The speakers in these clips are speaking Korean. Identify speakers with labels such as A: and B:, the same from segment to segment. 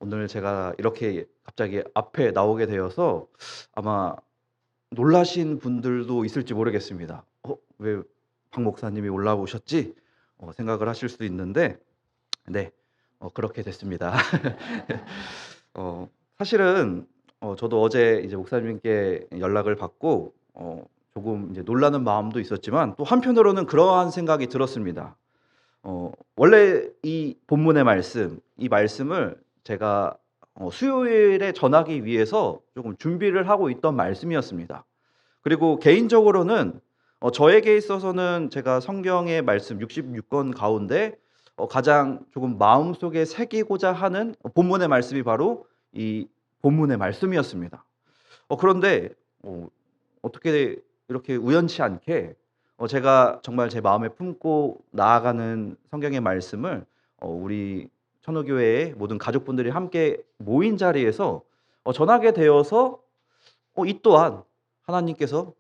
A: 오늘 제가 이렇게 갑자기 앞에 나오게 되어서 아마 놀라신 분들도 있을지 모르겠습니다. 왜 박 목사님이 올라오셨지?' 생각을 하실 수도 있는데 네. 그렇게 됐습니다. 사실은 저도 어제 이제 목사님께 연락을 받고 조금 이제 놀라는 마음도 있었지만 또 한편으로는 그러한 생각이 들었습니다. 원래 이 본문의 말씀, 이 말씀을 제가 수요일에 전하기 위해서 조금 준비를 하고 있던 말씀이었습니다. 그리고 개인적으로는 저에게 있어서는 제가 성경의 말씀 66권 가운데 가장 조금 마음속에 새기고자 하는 본문의 말씀이 바로 이 본문의 말씀이었습니다. 그런데 어떻게 이렇게 우연치 않게 제가 정말 제 마음에 품고 나아가는 성경의 말씀을 우리 천호교회의 모든 가족분들이 함께 모인 자리에서 전하게 되어서 이 또한 하나님께서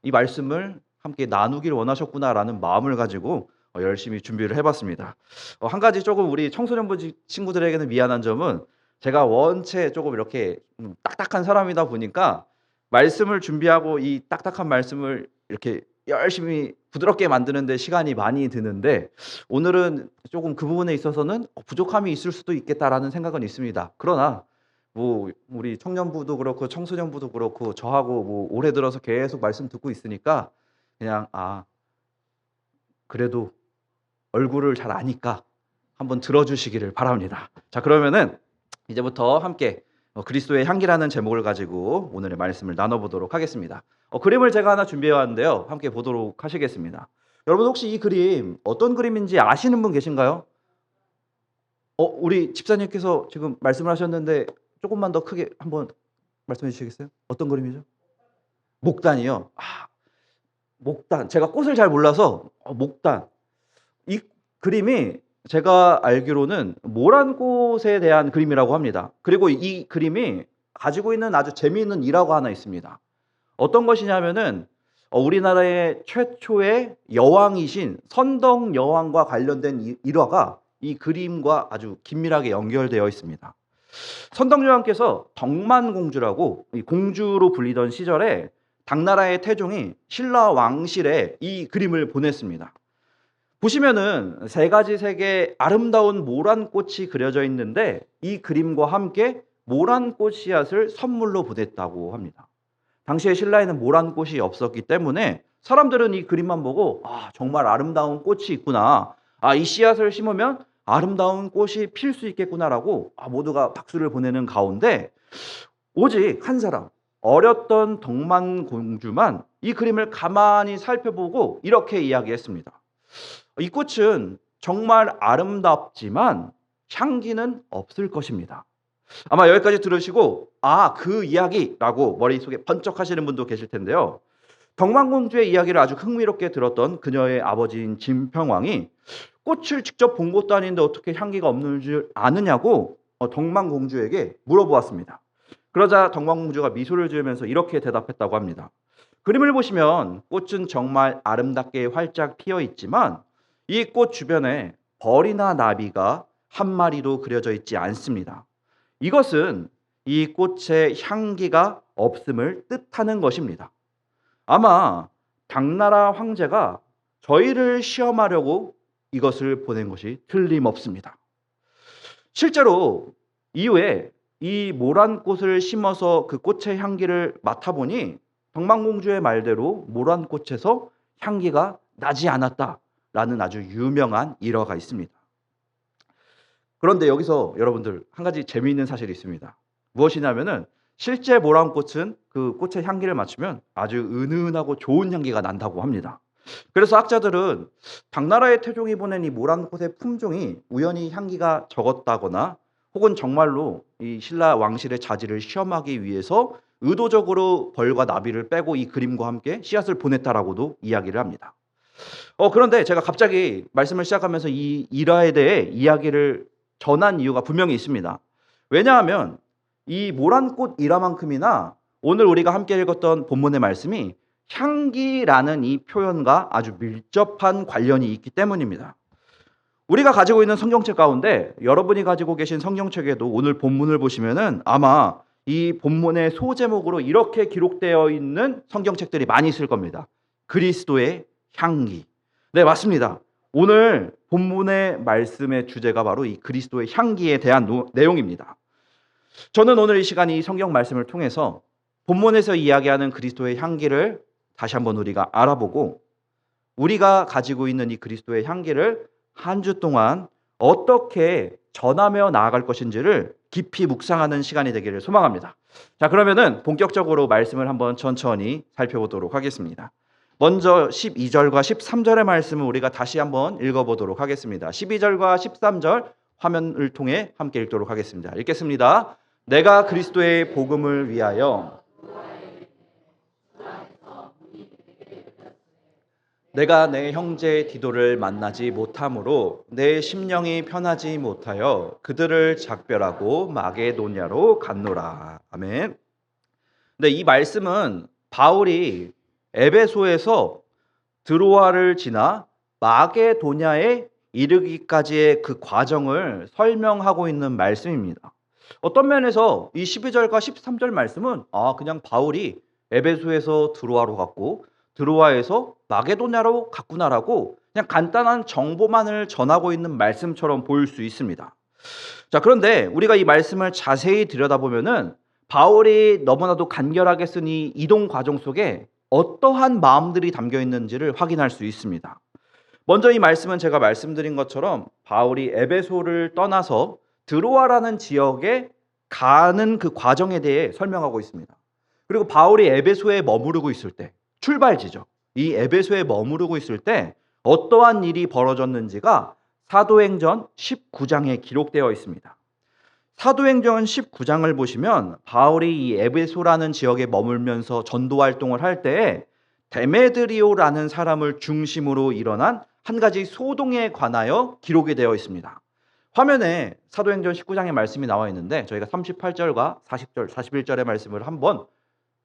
A: '이 말씀을 함께 나누기를 원하셨구나.'라는 마음을 가지고 열심히 준비를 해 봤습니다. 한 가지 조금 우리 청소년부 친구들에게는 미안한 점은 제가 원체 조금 이렇게 딱딱한 사람이다 보니까 말씀을 준비하고 이 딱딱한 말씀을 이렇게 열심히 부드럽게 만드는 데 시간이 많이 드는데 오늘은 조금 그 부분에 있어서는 '부족함이 있을 수도 있겠다.'라는 생각은 있습니다. 그러나 뭐 우리 청년부도 그렇고 청소년부도 그렇고 저하고 뭐 올해 들어서 계속 말씀 듣고 있으니까 그냥 그래도 얼굴을 잘 아니까 한번 들어 주시기를 바랍니다. 자, 그러면은 이제부터 함께 그리스도의 향기라는 제목을 가지고 오늘의 말씀을 나눠 보도록 하겠습니다. 그림을 제가 하나 준비해 왔는데요. 함께 보도록 하시겠습니다. 여러분 혹시 이 그림 어떤 그림인지 아시는 분 계신가요? 우리 집사님께서 지금 말씀을 하셨는데 조금만 더 크게 한번 말씀해 주시겠어요? 어떤 그림이죠? 목단이요? 목단. 제가 꽃을 잘 몰라서 목단. 이 그림이 제가 알기로는 모란꽃에 대한 그림이라고 합니다. 그리고 이 그림이 가지고 있는 아주 재미있는 일화가 하나 있습니다. 어떤 것이냐면은 우리나라의 최초의 여왕이신 선덕 여왕과 관련된 일화가 이 그림과 아주 긴밀하게 연결되어 있습니다. 선덕 여왕께서 덕만공주라고 이 공주로 불리던 시절에 당나라의 태종이 신라 왕실에 이 그림을 보냈습니다. 보시면은 세 가지 색의 아름다운 모란꽃이 그려져 있는데 이 그림과 함께 모란꽃 씨앗을 선물로 보냈다고 합니다. 당시에 신라에는 모란꽃이 없었기 때문에 사람들은 이 그림만 보고 정말 아름다운 꽃이 있구나. 이 씨앗을 심으면 아름다운 꽃이 필 수 있겠구나라고 모두가 박수를 보내는 가운데 오직 한 사람, 어렸던 덕만공주만 이 그림을 가만히 살펴보고 이렇게 이야기했습니다. 이 꽃은 정말 아름답지만 향기는 없을 것입니다. 아마 여기까지 들으시고 그 이야기라고 머릿속에 번쩍하시는 분도 계실 텐데요. 덕만공주의 이야기를 아주 흥미롭게 들었던 그녀의 아버지인 진평왕이 꽃을 직접 본 것도 아닌데 어떻게 향기가 없는 줄 아느냐고 덕만공주에게 물어보았습니다. 그러자 덕만공주가 미소를 지으면서 이렇게 대답했다고 합니다. 그림을 보시면 꽃은 정말 아름답게 활짝 피어 있지만 이 꽃 주변에 벌이나 나비가 한 마리도 그려져 있지 않습니다. 이것은 이 꽃의 향기가 없음을 뜻하는 것입니다. 아마 당나라 황제가 저희를 시험하려고 이것을 보낸 것이 틀림없습니다. 실제로 이후에 이 모란꽃을 심어서 그 꽃의 향기를 맡아보니 덕만공주의 말대로 모란꽃에서 향기가 나지 않았다라는 아주 유명한 일화가 있습니다. 그런데 여기서 여러분들 한 가지 재미있는 사실이 있습니다. 무엇이냐면은 실제 모란꽃은 그 꽃의 향기를 맡으면 아주 은은하고 좋은 향기가 난다고 합니다. 그래서 학자들은 당나라의 태종이 보낸 이 모란꽃의 품종이 우연히 향기가 적었다거나 혹은 정말로 이 신라 왕실의 자질을 시험하기 위해서 의도적으로 벌과 나비를 빼고 이 그림과 함께 씨앗을 보냈다라고도 이야기를 합니다. 그런데 제가 갑자기 말씀을 시작하면서 이 일화에 대해 이야기를 전한 이유가 분명히 있습니다. 왜냐하면 이 모란꽃 일화만큼이나 오늘 우리가 함께 읽었던 본문의 말씀이 향기라는 이 표현과 아주 밀접한 관련이 있기 때문입니다. 우리가 가지고 있는 성경책 가운데 여러분이 가지고 계신 성경책에도 오늘 본문을 보시면은 아마 이 본문의 소제목으로 이렇게 기록되어 있는 성경책들이 많이 있을 겁니다. 그리스도의 향기. 네, 맞습니다. 오늘 본문의 말씀의 주제가 바로 이 그리스도의 향기에 대한 내용입니다. 저는 오늘 이 시간 이 성경 말씀을 통해서 본문에서 이야기하는 그리스도의 향기를 다시 한번 우리가 알아보고 우리가 가지고 있는 이 그리스도의 향기를 한 주 동안 어떻게 전하며 나아갈 것인지를 깊이 묵상하는 시간이 되기를 소망합니다. 자, 그러면은 본격적으로 말씀을 한번 천천히 살펴보도록 하겠습니다. 먼저 12절과 13절의 말씀을 우리가 다시 한번 읽어보도록 하겠습니다. 12절과 13절 화면을 통해 함께 읽도록 하겠습니다. 읽겠습니다. 내가 그리스도의 복음을 위하여 내가 내 형제 디도를 만나지 못함으로 내 심령이 편하지 못하여 그들을 작별하고 마게도냐로 갔노라. 아멘. 근데 이 말씀은 바울이 에베소에서 드로아를 지나 마게도냐에 이르기까지의 그 과정을 설명하고 있는 말씀입니다. 어떤 면에서 이 12절과 13절 말씀은 그냥 바울이 에베소에서 드로아로 갔고 드로아에서 마게도냐로 갔구나라고 그냥 간단한 정보만을 전하고 있는 말씀처럼 보일 수 있습니다. 자, 그런데 우리가 이 말씀을 자세히 들여다보면은 바울이 너무나도 간결하게 쓴 이 이동 과정 속에 어떠한 마음들이 담겨 있는지를 확인할 수 있습니다. 먼저 이 말씀은 제가 말씀드린 것처럼 바울이 에베소를 떠나서 드로아라는 지역에 가는 그 과정에 대해 설명하고 있습니다. 그리고 바울이 에베소에 머무르고 있을 때 출발지죠. 이 에베소에 머무르고 있을 때 어떠한 일이 벌어졌는지가 사도행전 19장에 기록되어 있습니다. 사도행전 19장을 보시면 바울이 이 에베소라는 지역에 머물면서 전도 활동을 할 때에 데메드리오라는 사람을 중심으로 일어난 한 가지 소동에 관하여 기록이 되어 있습니다. 화면에 사도행전 19장의 말씀이 나와 있는데 저희가 38절과 40절, 41절의 말씀을 한번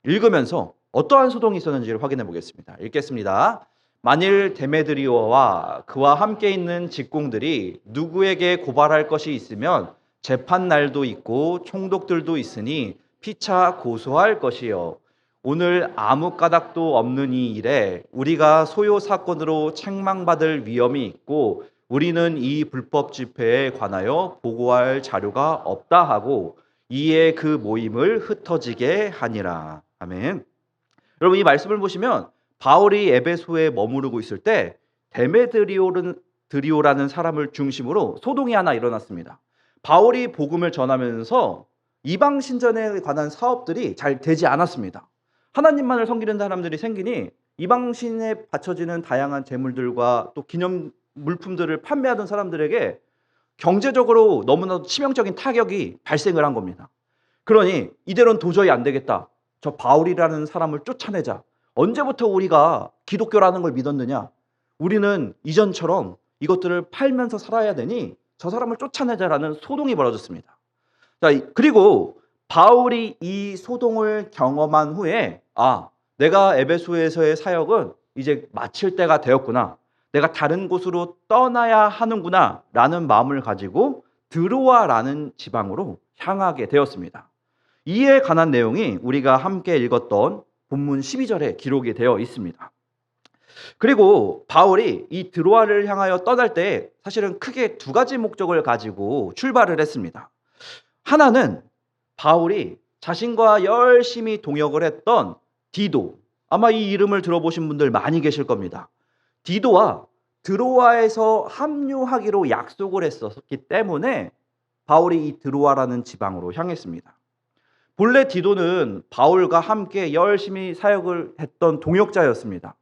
A: 읽으면서 어떠한 소동이 있었는지를 확인해 보겠습니다. 읽겠습니다. 만일 데메드리오와 그와 함께 있는 직공들이 누구에게 고발할 것이 있으면 재판 날도 있고 총독들도 있으니 피차 고소할 것이요. 오늘 아무 까닭도 없는 이 일에 우리가 소요 사건으로 책망받을 위험이 있고 우리는 이 불법 집회에 관하여 보고할 자료가 없다 하고 이에 그 모임을 흩어지게 하니라. 아멘. 여러분, 이 말씀을 보시면 바울이 에베소에 머무르고 있을 때 데메드리오라는 사람을 중심으로 소동이 하나 일어났습니다. 바울이 복음을 전하면서 이방 신전에 관한 사업들이 잘 되지 않았습니다. 하나님만을 섬기는 사람들이 생기니 이방 신에 바쳐지는 다양한 재물들과 또 기념 물품들을 판매하던 사람들에게 경제적으로 너무나도 치명적인 타격이 발생을 한 겁니다. 그러니 이대로는 도저히 안 되겠다. 저 바울이라는 사람을 쫓아내자. 언제부터 우리가 기독교라는 걸 믿었느냐? 우리는 이전처럼 이것들을 팔면서 살아야 되니 저 사람을 쫓아내자라는 소동이 벌어졌습니다. 자, 그리고 바울이 이 소동을 경험한 후에 내가 에베소에서의 사역은 이제 마칠 때가 되었구나. 내가 다른 곳으로 떠나야 하는구나 라는 마음을 가지고 드로아라는 지방으로 향하게 되었습니다. 이에 관한 내용이 우리가 함께 읽었던 본문 12절에 기록이 되어 있습니다. 그리고 바울이 이 드로아를 향하여 떠날 때 사실은 크게 두 가지 목적을 가지고 출발을 했습니다. 하나는 바울이 자신과 열심히 동역을 했던 디도, 아마 이 이름을 들어보신 분들 많이 계실 겁니다. 디도와 드로아에서 합류하기로 약속을 했었기 때문에 바울이 이 드로아라는 지방으로 향했습니다. 본래 디도는 바울과 함께 열심히 사역을 했던 동역자였습니다.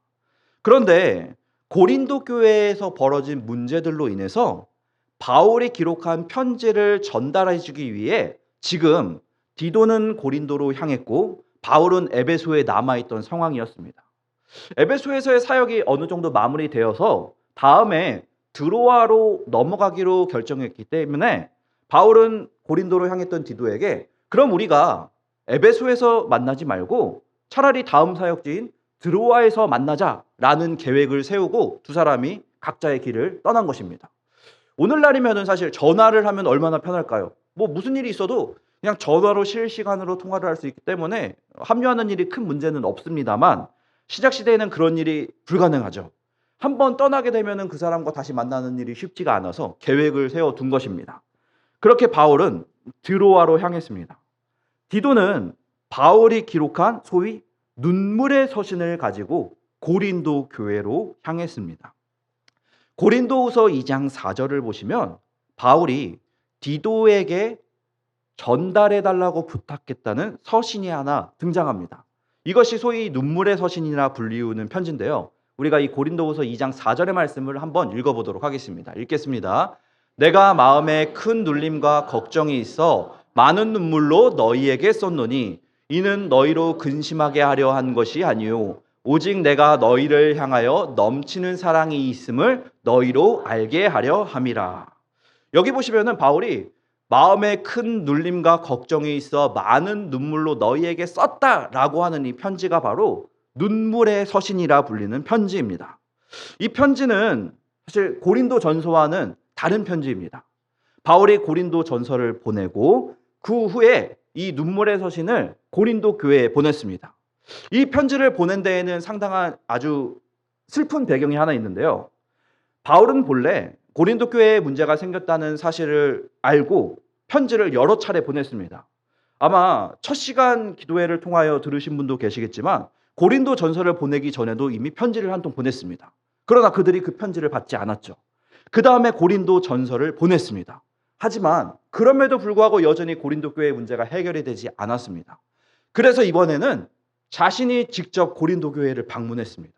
A: 그런데 고린도 교회에서 벌어진 문제들로 인해서 바울이 기록한 편지를 전달해 주기 위해 지금 디도는 고린도로 향했고 바울은 에베소에 남아있던 상황이었습니다. 에베소에서의 사역이 어느 정도 마무리되어서 다음에 드로아로 넘어가기로 결정했기 때문에 바울은 고린도로 향했던 디도에게 그럼 우리가 에베소에서 만나지 말고 차라리 다음 사역지인 드로아에서 만나자라는 계획을 세우고 두 사람이 각자의 길을 떠난 것입니다. 오늘날이면은 사실 전화를 하면 얼마나 편할까요? 뭐 무슨 일이 있어도 그냥 전화로 실시간으로 통화를 할 수 있기 때문에 합류하는 일이 큰 문제는 없습니다만 신약 시대에는 그런 일이 불가능하죠. 한번 떠나게 되면은 그 사람과 다시 만나는 일이 쉽지가 않아서 계획을 세워 둔 것입니다. 그렇게 바울은 드로아로 향했습니다. 디도는 바울이 기록한 소위 눈물의 서신을 가지고 고린도 교회로 향했습니다. 고린도후서 2장 4절을 보시면 바울이 디도에게 전달해 달라고 부탁했다는 서신이 하나 등장합니다. 이것이 소위 눈물의 서신이라 불리우는 편지인데요. 우리가 이 고린도후서 2장 4절의 말씀을 한번 읽어보도록 하겠습니다. 읽겠습니다. 내가 마음에 큰 눌림과 걱정이 있어 많은 눈물로 너희에게 썼노니 이는 너희로 근심하게 하려 한 것이 아니요 오직 내가 너희를 향하여 넘치는 사랑이 있음을 너희로 알게 하려 함이라. 여기 보시면은 바울이 마음에 큰 눌림과 걱정이 있어 많은 눈물로 너희에게 썼다라고 하는 이 편지가 바로 눈물의 서신이라 불리는 편지입니다. 이 편지는 사실 고린도 전서와는 다른 편지입니다. 바울이 고린도 전서를 보내고 그 후에 이 눈물의 서신을 고린도 교회에 보냈습니다. 이 편지를 보낸 데에는 상당한 아주 슬픈 배경이 하나 있는데요. 바울은 본래 고린도 교회에 문제가 생겼다는 사실을 알고 편지를 여러 차례 보냈습니다. 아마 첫 시간 기도회를 통하여 들으신 분도 계시겠지만 고린도 전서를 보내기 전에도 이미 편지를 한 통 보냈습니다. 그러나 그들이 그 편지를 받지 않았죠. 그 다음에 고린도 전서를 보냈습니다. 하지만 그럼에도 불구하고 여전히 고린도 교회의 문제가 해결이 되지 않았습니다. 그래서 이번에는 자신이 직접 고린도 교회를 방문했습니다.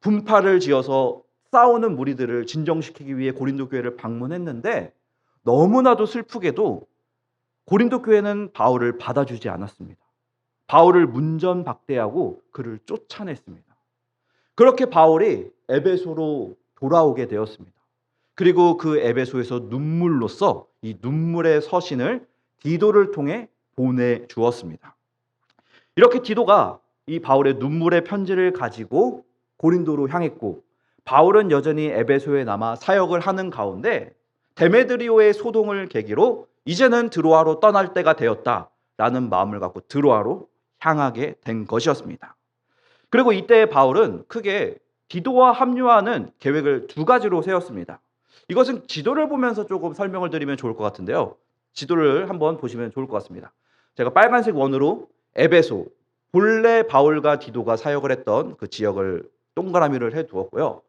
A: 분파를 지어서 싸우는 무리들을 진정시키기 위해 고린도 교회를 방문했는데 너무나도 슬프게도 고린도 교회는 바울을 받아주지 않았습니다. 바울을 문전박대하고 그를 쫓아냈습니다. 그렇게 바울이 에베소로 돌아오게 되었습니다. 그리고 그 에베소에서 눈물로써 이 눈물의 서신을 디도를 통해 보내주었습니다. 이렇게 디도가 이 바울의 눈물의 편지를 가지고 고린도로 향했고 바울은 여전히 에베소에 남아 사역을 하는 가운데 데메드리오의 소동을 계기로 이제는 드로아로 떠날 때가 되었다라는 마음을 갖고 드로아로 향하게 된 것이었습니다. 그리고 이때 바울은 크게 디도와 합류하는 계획을 두 가지로 세웠습니다. 이것은 지도를 보면서 조금 설명을 드리면 좋을 것 같은데요. 지도를 한번 보시면 좋을 것 같습니다. 제가 빨간색 원으로 에베소, 본래 바울과 디도가 사역을 했던 그 지역을 동그라미를 해두었고요.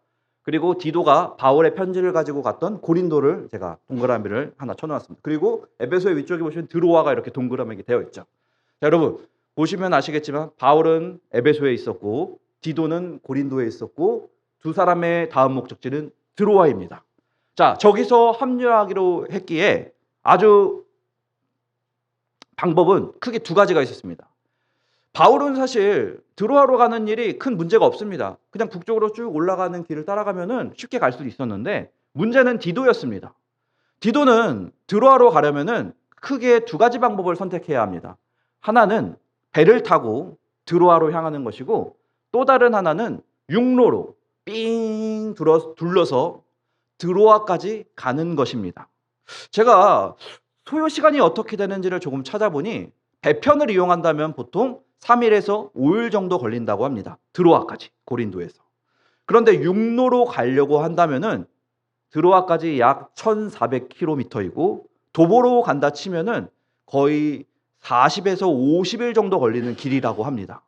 A: 그리고 디도가 바울의 편지를 가지고 갔던 고린도를 제가 동그라미를 하나 쳐놓았습니다. 그리고 에베소의 위쪽에 보시면 드로아가 이렇게 동그라미가 되어 있죠. 자, 여러분 보시면 아시겠지만 바울은 에베소에 있었고 디도는 고린도에 있었고 두 사람의 다음 목적지는 드로아입니다. 자, 저기서 합류하기로 했기에 아주 방법은 크게 두 가지가 있었습니다. 바울은 사실 드로아로 가는 일이 큰 문제가 없습니다. 그냥 북쪽으로 쭉 올라가는 길을 따라가면은 쉽게 갈 수도 있었는데 문제는 디도였습니다. 디도는 드로아로 가려면은 크게 두 가지 방법을 선택해야 합니다. 하나는 배를 타고 드로아로 향하는 것이고 또 다른 하나는 육로로 삥 둘러서 드로아까지 가는 것입니다. 제가 소요 시간이 어떻게 되는지를 조금 찾아보니 배편을 이용한다면 보통 3일에서 5일 정도 걸린다고 합니다. 드로아까지 고린도에서. 그런데 육로로 가려고 한다면은 드로아까지 약 1,400km이고 도보로 간다 치면은 거의 40에서 50일 정도 걸리는 길이라고 합니다.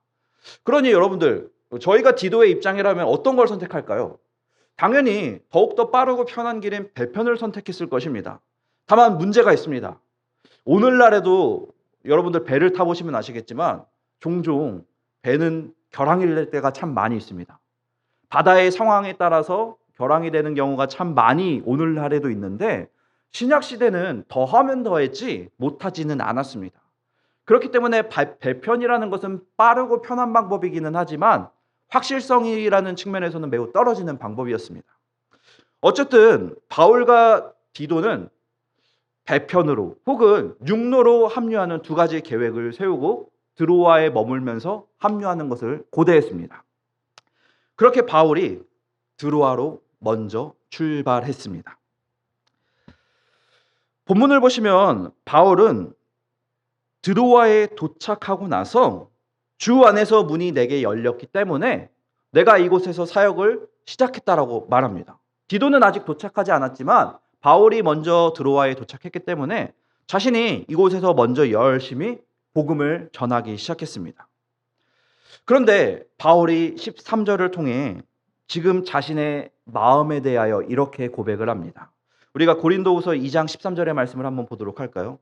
A: 그러니 여러분들 저희가 디도의 입장이라면 어떤 걸 선택할까요? 당연히 더욱더 빠르고 편한 길인 배편을 선택했을 것입니다. 다만 문제가 있습니다. 오늘날에도 여러분들 배를 타보시면 아시겠지만 종종 배는 결항이 될 때가 참 많이 있습니다. 바다의 상황에 따라서 결항이 되는 경우가 참 많이 오늘날에도 있는데 신약 시대는 더하면 더했지 못하지는 않았습니다. 그렇기 때문에 배편이라는 것은 빠르고 편한 방법이기는 하지만 확실성이라는 측면에서는 매우 떨어지는 방법이었습니다. 어쨌든 바울과 디도는 배편으로 혹은 육로로 합류하는 두 가지 계획을 세우고 드로아에 머물면서 합류하는 것을 고대했습니다. 그렇게 바울이 드로아로 먼저 출발했습니다. 본문을 보시면 바울은 드로아에 도착하고 나서 주 안에서 문이 내게 열렸기 때문에 내가 이곳에서 사역을 시작했다라고 말합니다. 디도는 아직 도착하지 않았지만 바울이 먼저 드로아에 도착했기 때문에 자신이 이곳에서 먼저 열심히 복음을 전하기 시작했습니다. 그런데 바울이 13절을 통해 지금 자신의 마음에 대하여 이렇게 고백을 합니다. 우리가 고린도후서 2장 13절의 말씀을 한번 보도록 할까요?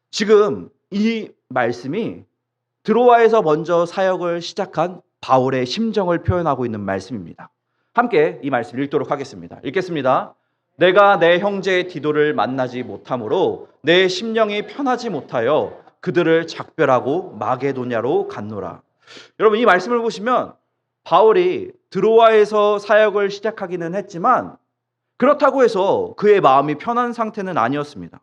A: 지금 이 말씀이 드로아에서 먼저 사역을 시작한 바울의 심정을 표현하고 있는 말씀입니다. 함께 이 말씀을 읽도록 하겠습니다. 읽겠습니다. 내가 내 형제 디도를 만나지 못하므로 내 심령이 편하지 못하여 그들을 작별하고 마게도냐로 갔노라. 여러분, 이 말씀을 보시면 바울이 드로아에서 사역을 시작하기는 했지만 그렇다고 해서 그의 마음이 편한 상태는 아니었습니다.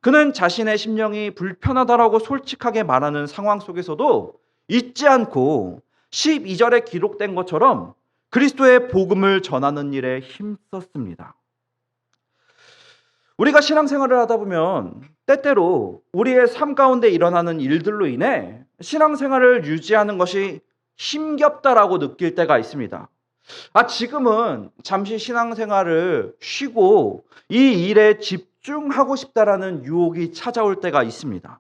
A: 그는 자신의 심령이 불편하다라고 솔직하게 말하는 상황 속에서도 잊지 않고 12절에 기록된 것처럼 그리스도의 복음을 전하는 일에 힘썼습니다. 우리가 신앙생활을 하다 보면 때때로 우리의 삶 가운데 일어나는 일들로 인해 신앙생활을 유지하는 것이 힘겹다라고 느낄 때가 있습니다. 지금은 잠시 신앙생활을 쉬고 이 일에 집중하고 싶다라는 유혹이 찾아올 때가 있습니다.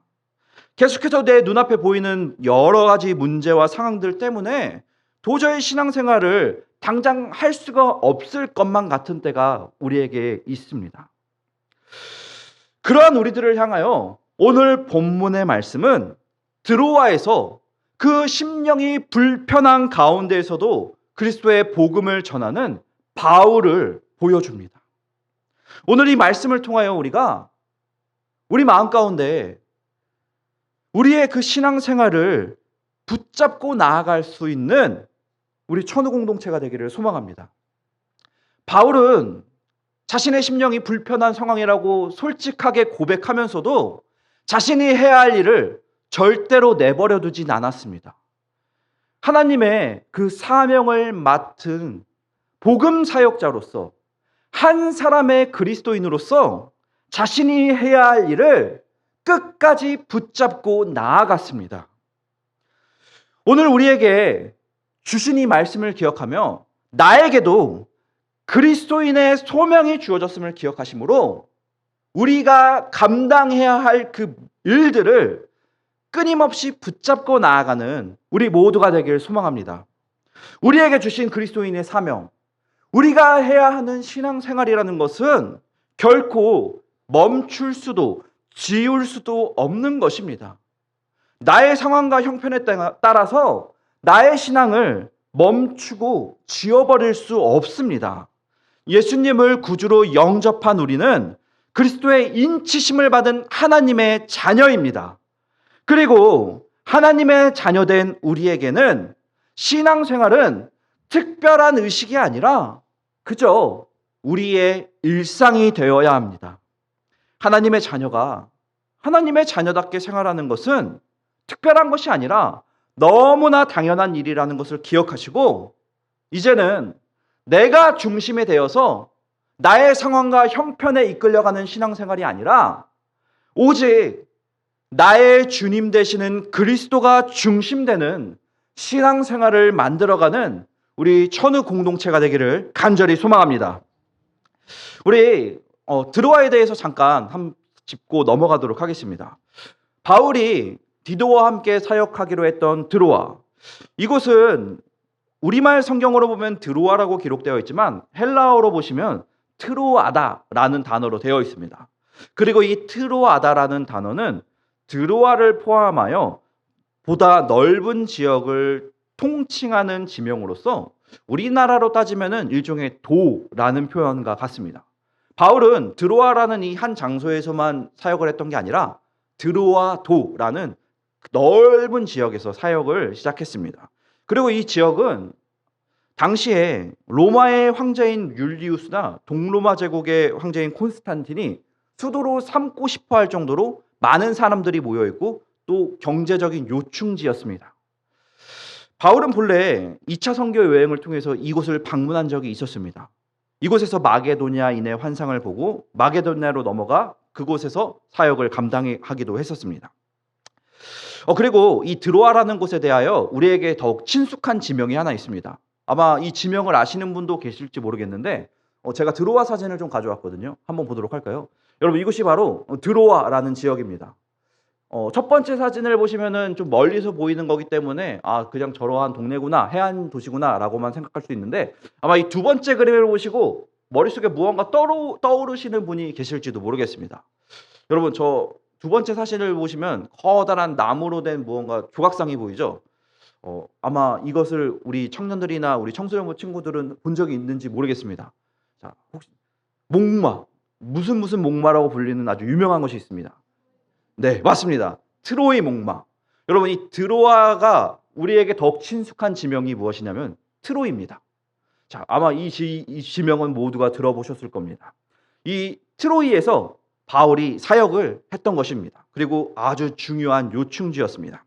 A: 계속해서 내 눈앞에 보이는 여러 가지 문제와 상황들 때문에 도저히 신앙생활을 당장 할 수가 없을 것만 같은 때가 우리에게 있습니다. 그러한 우리들을 향하여 오늘 본문의 말씀은 드로아에서 그 심령이 불편한 가운데에서도 그리스도의 복음을 전하는 바울을 보여줍니다. 오늘 이 말씀을 통하여 우리가 우리 마음 가운데 우리의 그 신앙생활을 붙잡고 나아갈 수 있는 우리 천우 공동체가 되기를 소망합니다. 바울은 자신의 심령이 불편한 상황이라고 솔직하게 고백하면서도 자신이 해야 할 일을 절대로 내버려 두진 않았습니다. 하나님의 그 사명을 맡은 복음 사역자로서 한 사람의 그리스도인으로서 자신이 해야 할 일을 끝까지 붙잡고 나아갔습니다. 오늘 우리에게 주신 이 말씀을 기억하며 나에게도 그리스도인의 소명이 주어졌음을 기억하시므로 우리가 감당해야 할 그 일들을 끊임없이 붙잡고 나아가는 우리 모두가 되길 소망합니다. 우리에게 주신 그리스도인의 사명, 우리가 해야 하는 신앙생활이라는 것은 결코 멈출 수도 지울 수도 없는 것입니다. 나의 상황과 형편에 따라서 나의 신앙을 멈추고 지워버릴 수 없습니다. 예수님을 구주로 영접한 우리는 그리스도의 인치심을 받은 하나님의 자녀입니다. 그리고 하나님의 자녀된 우리에게는 신앙생활은 특별한 의식이 아니라 그저 우리의 일상이 되어야 합니다. 하나님의 자녀가 하나님의 자녀답게 생활하는 것은 특별한 것이 아니라 너무나 당연한 일이라는 것을 기억하시고 이제는 내가 중심이 되어서 나의 상황과 형편에 이끌려가는 신앙생활이 아니라 오직 나의 주님 되시는 그리스도가 중심되는 신앙생활을 만들어가는 우리 천우 공동체가 되기를 간절히 소망합니다. 우리 드로아에 대해서 잠깐 짚고 넘어가도록 하겠습니다. 바울이 디도와 함께 사역하기로 했던 드로아, 이곳은 우리말 성경으로 보면 드로아라고 기록되어 있지만 헬라어로 보시면 트로아다라는 단어로 되어 있습니다. 그리고 이 트로아다라는 단어는 드로아를 포함하여 보다 넓은 지역을 통칭하는 지명으로서 우리나라로 따지면 일종의 도라는 표현과 같습니다. 바울은 드로아라는 이 한 장소에서만 사역을 했던 게 아니라 드로아 도라는 넓은 지역에서 사역을 시작했습니다. 그리고 이 지역은 당시에 로마의 황제인 율리우스나 동로마 제국의 황제인 콘스탄틴이 수도로 삼고 싶어 할 정도로 많은 사람들이 모여있고 또 경제적인 요충지였습니다. 바울은 본래 2차 선교 여행을 통해서 이곳을 방문한 적이 있었습니다. 이곳에서 마게도냐인의 환상을 보고 마게도냐로 넘어가 그곳에서 사역을 감당하기도 했었습니다. 그리고 이 드로아라는 곳에 대하여 우리에게 더욱 친숙한 지명이 하나 있습니다. 아마 이 지명을 아시는 분도 계실지 모르겠는데 제가 드로아 사진을 좀 가져왔거든요. 한번 보도록 할까요? 여러분, 이곳이 바로 드로아라는 지역입니다. 첫 번째 사진을 보시면은 좀 멀리서 보이는 거기 때문에 그냥 저러한 동네구나, 해안 도시구나라고만 생각할 수 있는데, 아마 이 두 번째 그림을 보시고 머릿속에 무언가 떠오르시는 분이 계실지도 모르겠습니다. 여러분, 저 두 번째 사진을 보시면 커다란 나무로 된 무언가 조각상이 보이죠? 아마 이것을 우리 청년들이나 우리 청소년부 친구들은 본 적이 있는지 모르겠습니다. 자, 혹시 목마, 무슨 목마라고 불리는 아주 유명한 것이 있습니다. 네, 맞습니다. 트로이 목마. 여러분, 이 드로아가 우리에게 더욱 친숙한 지명이 무엇이냐면 트로이입니다. 자, 아마 이 지명은 모두가 들어보셨을 겁니다. 이 트로이에서 바울이 사역을 했던 것입니다. 그리고 아주 중요한 요충지였습니다.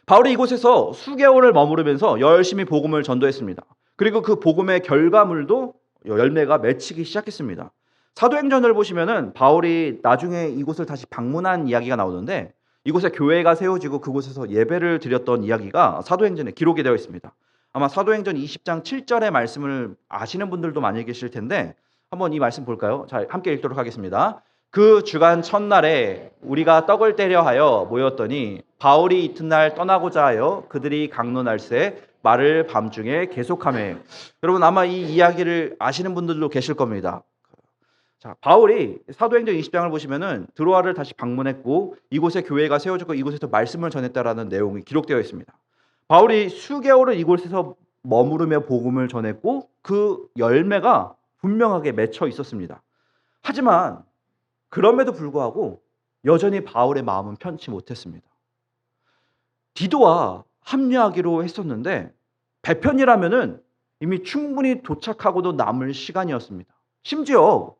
A: 바울이 이곳에서 수개월을 머무르면서 열심히 복음을 전도했습니다. 그리고 그 복음의 결과물도 열매가 맺히기 시작했습니다. 사도행전을 보시면은 바울이 나중에 이곳을 다시 방문한 이야기가 나오는데, 이곳에 교회가 세워지고 그곳에서 예배를 드렸던 이야기가 사도행전에 기록이 되어 있습니다. 아마 사도행전 20장 7절의 말씀을 아시는 분들도 많이 계실 텐데 한번 이 말씀 볼까요? 자, 함께 읽도록 하겠습니다. 그 주간 첫날에 우리가 떡을 떼려 하여 모였더니 바울이 이튿날 떠나고자 하여 그들이 강론할새 말을 밤중에 계속하며. 여러분, 아마 이 이야기를 아시는 분들도 계실 겁니다. 자, 바울이 사도행전 20장을 보시면은 드로아를 다시 방문했고 이곳에 교회가 세워졌고 이곳에서 말씀을 전했다라는 내용이 기록되어 있습니다. 바울이 수개월을 이곳에서 머무르며 복음을 전했고 그 열매가 분명하게 맺혀 있었습니다. 하지만 그럼에도 불구하고 여전히 바울의 마음은 편치 못했습니다. 디도와 합류하기로 했었는데 배편이라면은 이미 충분히 도착하고도 남을 시간이었습니다. 심지어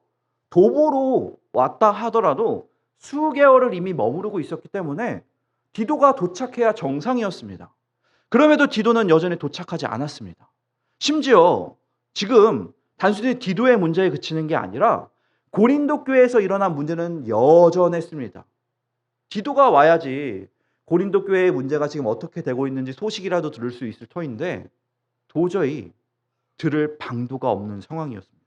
A: 도보로 왔다 하더라도 수개월을 이미 머무르고 있었기 때문에 디도가 도착해야 정상이었습니다. 그럼에도 디도는 여전히 도착하지 않았습니다. 심지어 지금 단순히 디도의 문제에 그치는 게 아니라 고린도 교회에서 일어난 문제는 여전했습니다. 디도가 와야지 고린도 교회의 문제가 지금 어떻게 되고 있는지 소식이라도 들을 수 있을 터인데 도저히 들을 방도가 없는 상황이었습니다.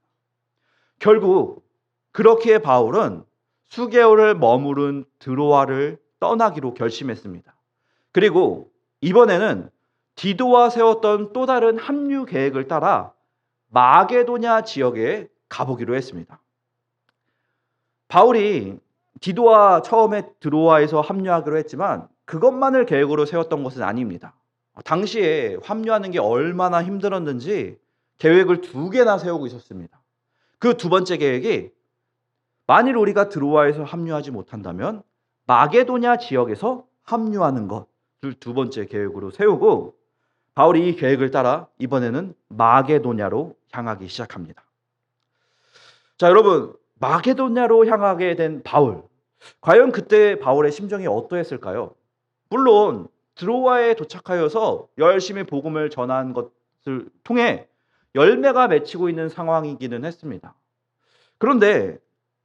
A: 결국 그렇기에 바울은 수개월을 머무른 드로아를 떠나기로 결심했습니다. 그리고 이번에는 디도와 세웠던 또 다른 합류 계획을 따라 마게도냐 지역에 가보기로 했습니다. 바울이 디도와 처음에 드로아에서 합류하기로 했지만 그것만을 계획으로 세웠던 것은 아닙니다. 당시에 합류하는 게 얼마나 힘들었는지 계획을 2개나 세우고 있었습니다. 그 두 번째 계획이 만일 우리가 드로아에서 합류하지 못한다면 마게도냐 지역에서 합류하는 것을 두 번째 계획으로 세우고 바울이 이 계획을 따라 이번에는 마게도냐로 향하기 시작합니다. 자, 여러분, 마게도냐로 향하게 된 바울, 과연 그때 바울의 심정이 어떠했을까요? 물론 드로아에 도착하여서 열심히 복음을 전한 것을 통해 열매가 맺히고 있는 상황이기는 했습니다. 그런데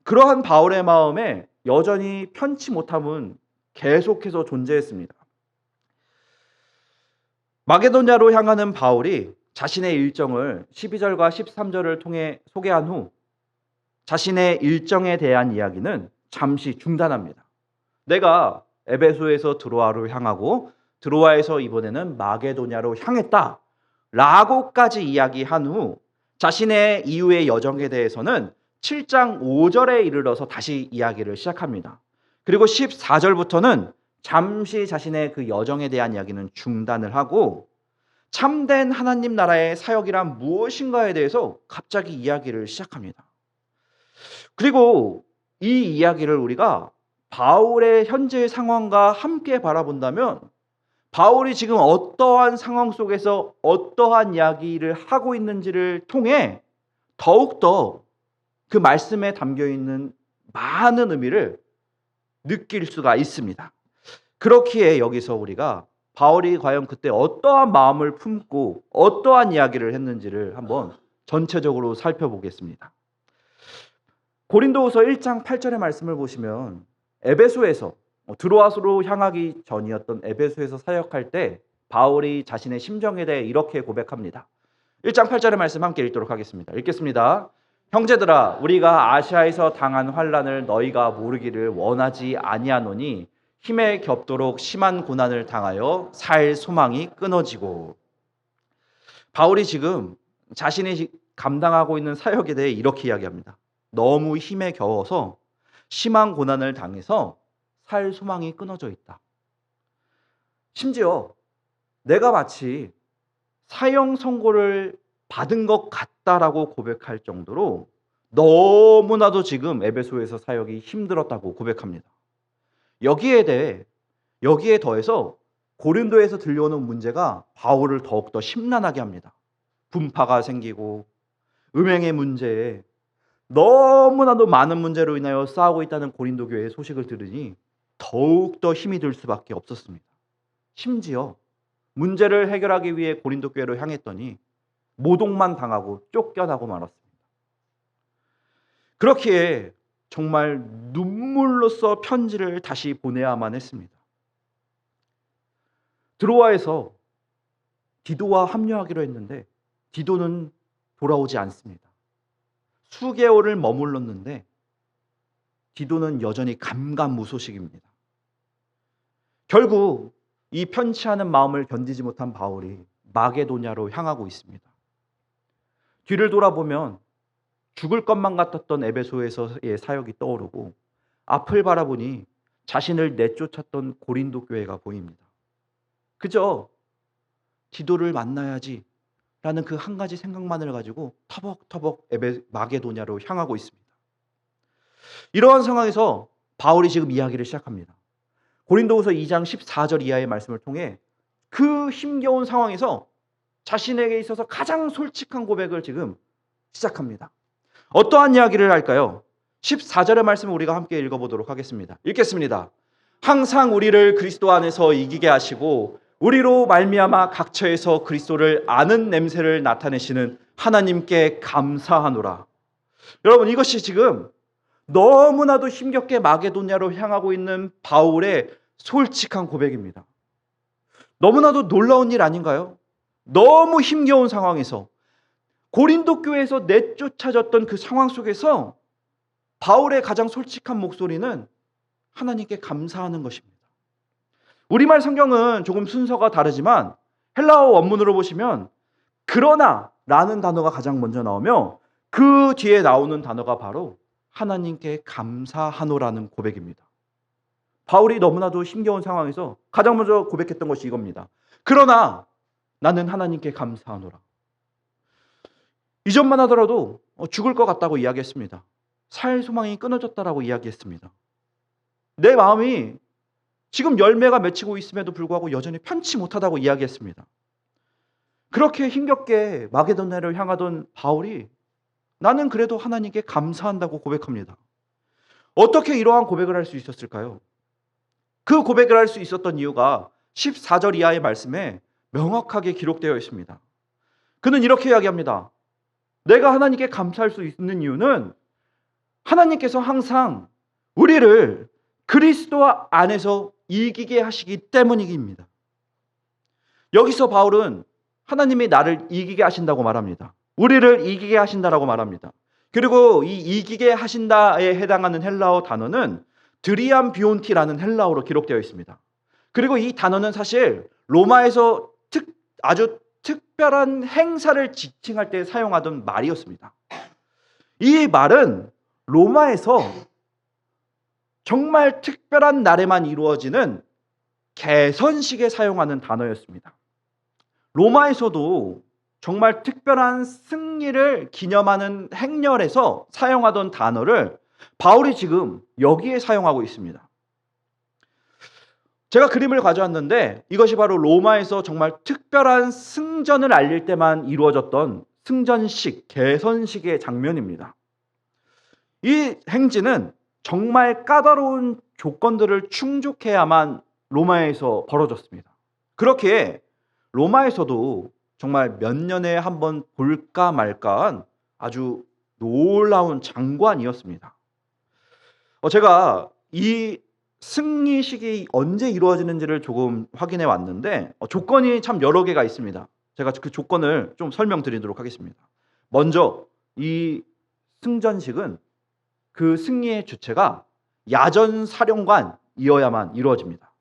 A: 그러한 바울의 마음에 여전히 편치 못함은 계속해서 존재했습니다. 마게도냐로 향하는 바울이 자신의 일정을 12절과 13절을 통해 소개한 후 자신의 일정에 대한 이야기는 잠시 중단합니다. 내가 에베소에서 드로아로 향하고 드로아에서 이번에는 마게도냐로 향했다 라고까지 이야기한 후 자신의 이후의 여정에 대해서는 7장 5절에 이르러서 다시 이야기를 시작합니다. 그리고 14절부터는 잠시 자신의 그 여정에 대한 이야기는 중단을 하고 참된 하나님 나라의 사역이란 무엇인가에 대해서 갑자기 이야기를 시작합니다. 그리고 이 이야기를 우리가 바울의 현재의 상황과 함께 바라본다면 바울이 지금 어떠한 상황 속에서 어떠한 이야기를 하고 있는지를 통해 더욱더 그 말씀에 담겨있는 많은 의미를 느낄 수가 있습니다. 그렇기에 여기서 우리가 바울이 과연 그때 어떠한 마음을 품고 어떠한 이야기를 했는지를 한번 전체적으로 살펴보겠습니다. 고린도후서 1장 8절의 말씀을 보시면 에베소에서 드로아스로 향하기 전이었던 에베소에서 사역할 때 바울이 자신의 심정에 대해 이렇게 고백합니다. 1장 8절의 말씀 함께 읽도록 하겠습니다. 읽겠습니다. 형제들아, 우리가 아시아에서 당한 환난을 너희가 모르기를 원하지 아니하노니 힘에 겹도록 심한 고난을 당하여 살 소망이 끊어지고. 바울이 지금 자신이 감당하고 있는 사역에 대해 이렇게 이야기합니다. 너무 힘에 겨워서 심한 고난을 당해서 살 소망이 끊어져 있다. 심지어 내가 마치 사형 선고를 받은 것 같다라고 고백할 정도로 너무나도 지금 에베소에서 사역이 힘들었다고 고백합니다. 여기에 더해서 고린도에서 들려오는 문제가 바울을 더욱더 심란하게 합니다. 분파가 생기고 음행의 문제에 너무나도 많은 문제로 인하여 싸우고 있다는 고린도 교회의 소식을 들으니 더욱더 힘이 들 수밖에 없었습니다. 심지어 문제를 해결하기 위해 고린도 교회로 향했더니 모독만 당하고 쫓겨나고 말았습니다. 그렇기에 정말 눈물로써 편지를 다시 보내야만 했습니다. 드로아에서 디도와 합류하기로 했는데 디도는 돌아오지 않습니다. 수개월을 머물렀는데 디도는 여전히 감감무소식입니다. 결국 이 편치하는 마음을 견디지 못한 바울이 마게도냐로 향하고 있습니다. 뒤를 돌아보면 죽을 것만 같았던 에베소에서의 사역이 떠오르고 앞을 바라보니 자신을 내쫓았던 고린도 교회가 보입니다. 그저 디도를 만나야지 라는 그 한 가지 생각만을 가지고 터벅터벅 마게도냐로 향하고 있습니다. 이러한 상황에서 바울이 지금 이야기를 시작합니다. 고린도후서 2장 14절 이하의 말씀을 통해 그 힘겨운 상황에서 자신에게 있어서 가장 솔직한 고백을 지금 시작합니다. 어떠한 이야기를 할까요? 14절의 말씀을 우리가 함께 읽어보도록 하겠습니다. 읽겠습니다. 항상 우리를 그리스도 안에서 이기게 하시고 우리로 말미암아 각처에서 그리스도를 아는 냄새를 나타내시는 하나님께 감사하노라. 여러분, 이것이 지금 너무나도 힘겹게 마게도냐로 향하고 있는 바울의 솔직한 고백입니다. 너무나도 놀라운 일 아닌가요? 너무 힘겨운 상황에서 고린도 교회에서 내쫓아졌던 그 상황 속에서 바울의 가장 솔직한 목소리는 하나님께 감사하는 것입니다. 우리말 성경은 조금 순서가 다르지만 헬라어 원문으로 보시면 그러나 라는 단어가 가장 먼저 나오며 그 뒤에 나오는 단어가 바로 하나님께 감사하노라는 고백입니다. 바울이 너무나도 힘겨운 상황에서 가장 먼저 고백했던 것이 이겁니다. 그러나 나는 하나님께 감사하노라. 이전만 하더라도 죽을 것 같다고 이야기했습니다. 살 소망이 끊어졌다라고 이야기했습니다. 내 마음이 지금 열매가 맺히고 있음에도 불구하고 여전히 편치 못하다고 이야기했습니다. 그렇게 힘겹게 마게도냐를 향하던 바울이 나는 그래도 하나님께 감사한다고 고백합니다. 어떻게 이러한 고백을 할 수 있었을까요? 그 고백을 할 수 있었던 이유가 14절 이하의 말씀에 명확하게 기록되어 있습니다. 그는 이렇게 이야기합니다. 내가 하나님께 감사할 수 있는 이유는 하나님께서 항상 우리를 그리스도 안에서 이기게 하시기 때문입니다. 여기서 바울은 하나님이 나를 이기게 하신다고 말합니다. 우리를 이기게 하신다라고 말합니다. 그리고 이 이기게 하신다에 해당하는 헬라어 단어는 드리암 비온티라는 헬라어로 기록되어 있습니다. 그리고 이 단어는 사실 로마에서 아주 특별한 행사를 지칭할 때 사용하던 말이었습니다. 이 말은 로마에서 정말 특별한 날에만 이루어지는 개선식에 사용하는 단어였습니다. 로마에서도 정말 특별한 승리를 기념하는 행렬에서 사용하던 단어를 바울이 지금 여기에 사용하고 있습니다. 제가 그림을 가져왔는데 이것이 바로 로마에서 정말 특별한 승전을 알릴 때만 이루어졌던 승전식, 개선식의 장면입니다. 이 행진은 정말 까다로운 조건들을 충족해야만 로마에서 벌어졌습니다. 그렇게 로마에서도 정말 몇 년에 한 번 볼까 말까한 아주 놀라운 장관이었습니다. 제가 이 승리식이 언제 이루어지는지를 조금 확인해 왔는데 조건이 참 여러 개가 있습니다. 제가 그 조건을 좀 설명드리도록 하겠습니다. 먼저 이 승전식은 그 승리의 주체가 야전 사령관이어야만 이루어집니다.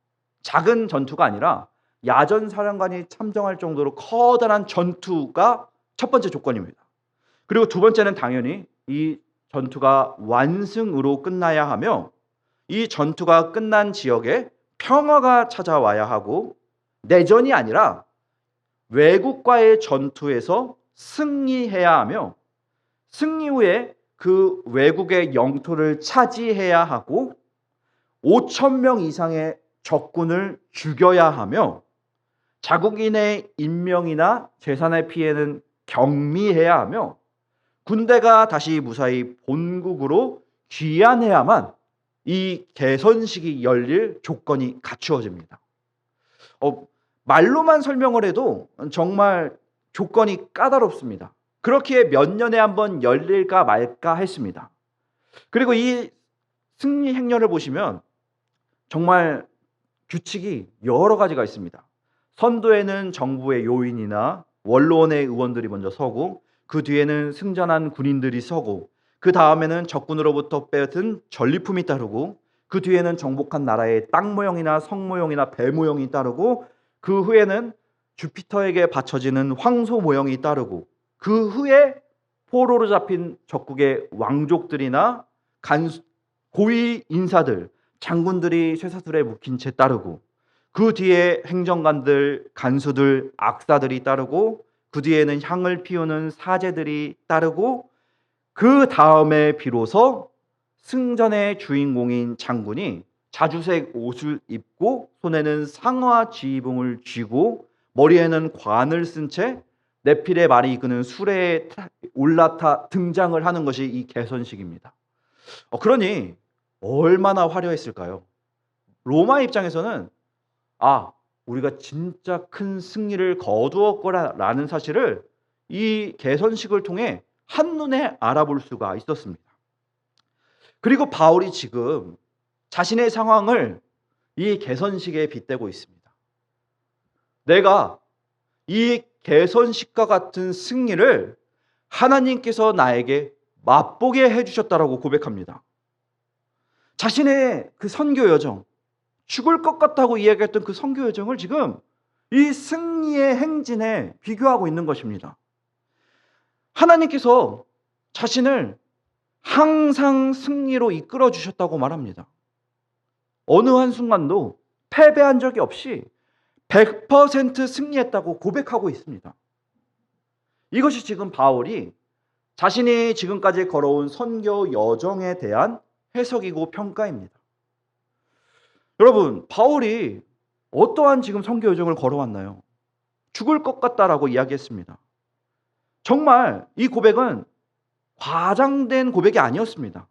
A: 작은 전투가 아니라 야전 사령관이 참정할 정도로 커다란 전투가 첫 번째 조건입니다. 그리고 두 번째는 당연히 이 전투가 완승으로 끝나야 하며 이 전투가 끝난 지역에 평화가 찾아와야 하고 내전이 아니라 외국과의 전투에서 승리해야 하며 승리 후에 그 외국의 영토를 차지해야 하고 5천 명 이상의 적군을 죽여야 하며 자국인의 인명이나 재산의 피해는 경미해야 하며 군대가 다시 무사히 본국으로 귀환해야만 이 개선식이 열릴 조건이 갖추어집니다. 말로만 설명을 해도 정말 조건이 까다롭습니다. 그렇기에 몇 년에 한번 열릴까 말까 했습니다. 그리고 이 승리 행렬을 보시면 정말 규칙이 여러 가지가 있습니다. 선두에는 정부의 요인이나 원로원의 의원들이 먼저 서고 그 뒤에는 승전한 군인들이 서고 그 다음에는 적군으로부터 빼앗은 전리품이 따르고 그 뒤에는 정복한 나라의 땅 모형이나 성 모형이나 배 모형이 따르고 그 후에는 주피터에게 바쳐지는 황소 모형이 따르고 그 후에 포로로 잡힌 적국의 왕족들이나 고위 인사들, 장군들이 쇠사슬에 묶인 채 따르고 그 뒤에 행정관들, 간수들, 악사들이 따르고 그 뒤에는 향을 피우는 사제들이 따르고 그 다음에 비로소 승전의 주인공인 장군이 자주색 옷을 입고 손에는 상화 지휘봉을 쥐고 머리에는 관을 쓴 채 내필의 말이 이끄는 수레에 올라타 등장을 하는 것이 이 개선식입니다. 그러니 얼마나 화려했을까요? 로마 입장에서는 우리가 진짜 큰 승리를 거두었구나라는 사실을 이 개선식을 통해 한눈에 알아볼 수가 있었습니다. 그리고 바울이 지금 자신의 상황을 이 개선식에 빗대고 있습니다. 내가 이 개선식과 같은 승리를 하나님께서 나에게 맛보게 해주셨다라고 고백합니다. 자신의 그 선교 여정, 죽을 것 같다고 이야기했던 그 선교 여정을 지금 이 승리의 행진에 비교하고 있는 것입니다. 하나님께서 자신을 항상 승리로 이끌어 주셨다고 말합니다. 어느 한순간도 패배한 적이 없이 100% 승리했다고 고백하고 있습니다. 이것이 지금 바울이 자신이 지금까지 걸어온 선교 여정에 대한 해석이고 평가입니다. 여러분, 바울이 어떠한 지금 선교 여정을 걸어왔나요? 죽을 것 같다라고 이야기했습니다. 정말 이 고백은 과장된 고백이 아니었습니다.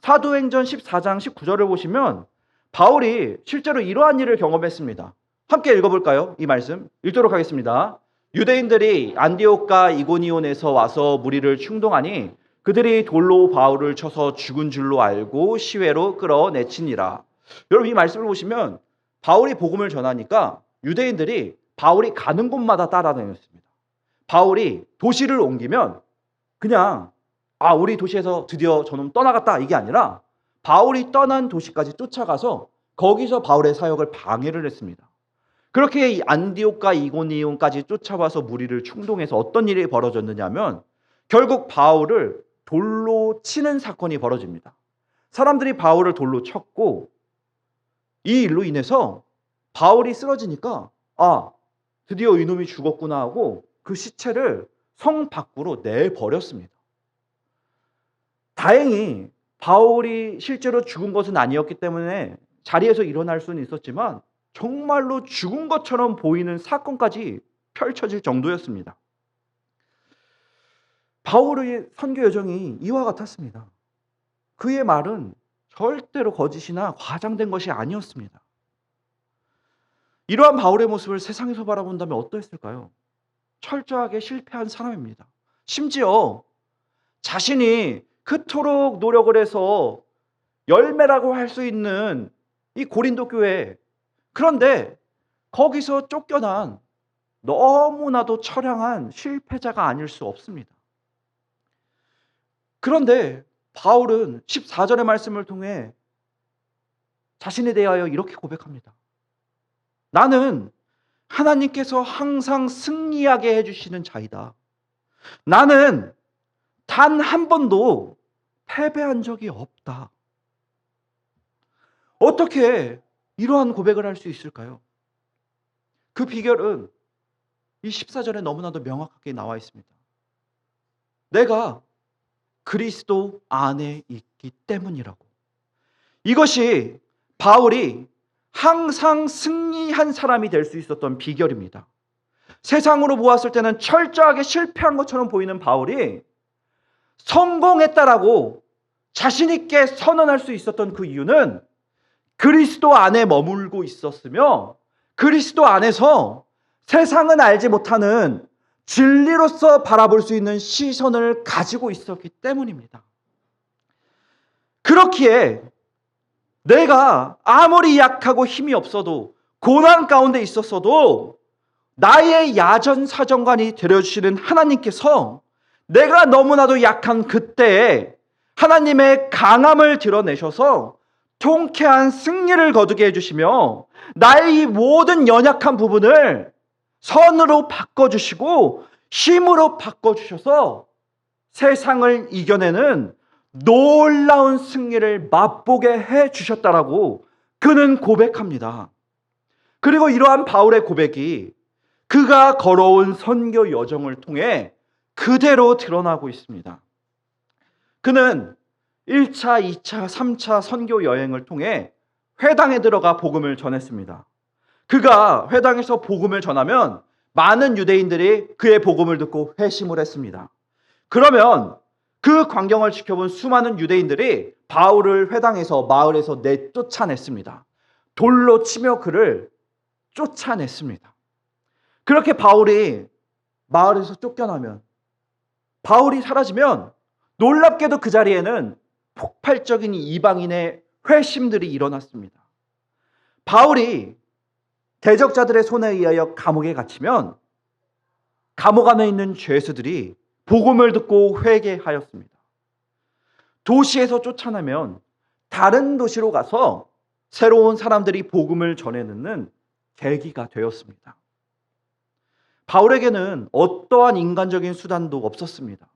A: 사도행전 14장 19절을 보시면 바울이 실제로 이러한 일을 경험했습니다. 함께 읽어볼까요? 이 말씀 읽도록 하겠습니다. 유대인들이 안디옥과 이고니온에서 와서 무리를 충동하니 그들이 돌로 바울을 쳐서 죽은 줄로 알고 시외로 끌어내치니라. 여러분, 이 말씀을 보시면 바울이 복음을 전하니까 유대인들이 바울이 가는 곳마다 따라다녔습니다. 바울이 도시를 옮기면 그냥 우리 도시에서 드디어 저놈 떠나갔다 이게 아니라 바울이 떠난 도시까지 쫓아가서 거기서 바울의 사역을 방해를 했습니다. 그렇게 이 안디옥과 이고니온까지 쫓아와서 무리를 충동해서 어떤 일이 벌어졌느냐면 결국 바울을 돌로 치는 사건이 벌어집니다. 사람들이 바울을 돌로 쳤고 이 일로 인해서 바울이 쓰러지니까 드디어 이놈이 죽었구나 하고 그 시체를 성 밖으로 내버렸습니다. 다행히 바울이 실제로 죽은 것은 아니었기 때문에 자리에서 일어날 수는 있었지만 정말로 죽은 것처럼 보이는 사건까지 펼쳐질 정도였습니다. 바울의 선교 여정이 이와 같았습니다. 그의 말은 절대로 거짓이나 과장된 것이 아니었습니다. 이러한 바울의 모습을 세상에서 바라본다면 어떠했을까요? 철저하게 실패한 사람입니다. 심지어 자신이 그토록 노력을 해서 열매라고 할 수 있는 이 고린도 교회. 그런데 거기서 쫓겨난 너무나도 처량한 실패자가 아닐 수 없습니다. 그런데 바울은 14절의 말씀을 통해 자신에 대하여 이렇게 고백합니다. 나는 하나님께서 항상 승리하게 해주시는 자이다. 나는 단 한 번도 패배한 적이 없다. 어떻게 이러한 고백을 할 수 있을까요? 그 비결은 이 14절에 너무나도 명확하게 나와 있습니다. 내가 그리스도 안에 있기 때문이라고. 이것이 바울이 항상 승리한 사람이 될 수 있었던 비결입니다. 세상으로 보았을 때는 철저하게 실패한 것처럼 보이는 바울이 성공했다라고 자신 있게 선언할 수 있었던 그 이유는 그리스도 안에 머물고 있었으며 그리스도 안에서 세상은 알지 못하는 진리로서 바라볼 수 있는 시선을 가지고 있었기 때문입니다. 그렇기에 내가 아무리 약하고 힘이 없어도 고난 가운데 있었어도 나의 야전사정관이 되어주시는 하나님께서 내가 너무나도 약한 그때에 하나님의 강함을 드러내셔서 통쾌한 승리를 거두게 해주시며 나의 이 모든 연약한 부분을 선으로 바꿔주시고 힘으로 바꿔주셔서 세상을 이겨내는 놀라운 승리를 맛보게 해주셨다라고 그는 고백합니다. 그리고 이러한 바울의 고백이 그가 걸어온 선교 여정을 통해 그대로 드러나고 있습니다. 그는 1차, 2차, 3차 선교 여행을 통해 회당에 들어가 복음을 전했습니다. 그가 회당에서 복음을 전하면 많은 유대인들이 그의 복음을 듣고 회심을 했습니다. 그러면 그 광경을 지켜본 수많은 유대인들이 바울을 회당에서 마을에서 내쫓아냈습니다. 돌로 치며 그를 쫓아냈습니다. 그렇게 바울이 마을에서 쫓겨나면, 바울이 사라지면 놀랍게도 그 자리에는 폭발적인 이방인의 회심들이 일어났습니다. 바울이 대적자들의 손에 의하여 감옥에 갇히면 감옥 안에 있는 죄수들이 복음을 듣고 회개하였습니다. 도시에서 쫓아내면 다른 도시로 가서 새로운 사람들이 복음을 전해듣는 계기가 되었습니다. 바울에게는 어떠한 인간적인 수단도 없었습니다.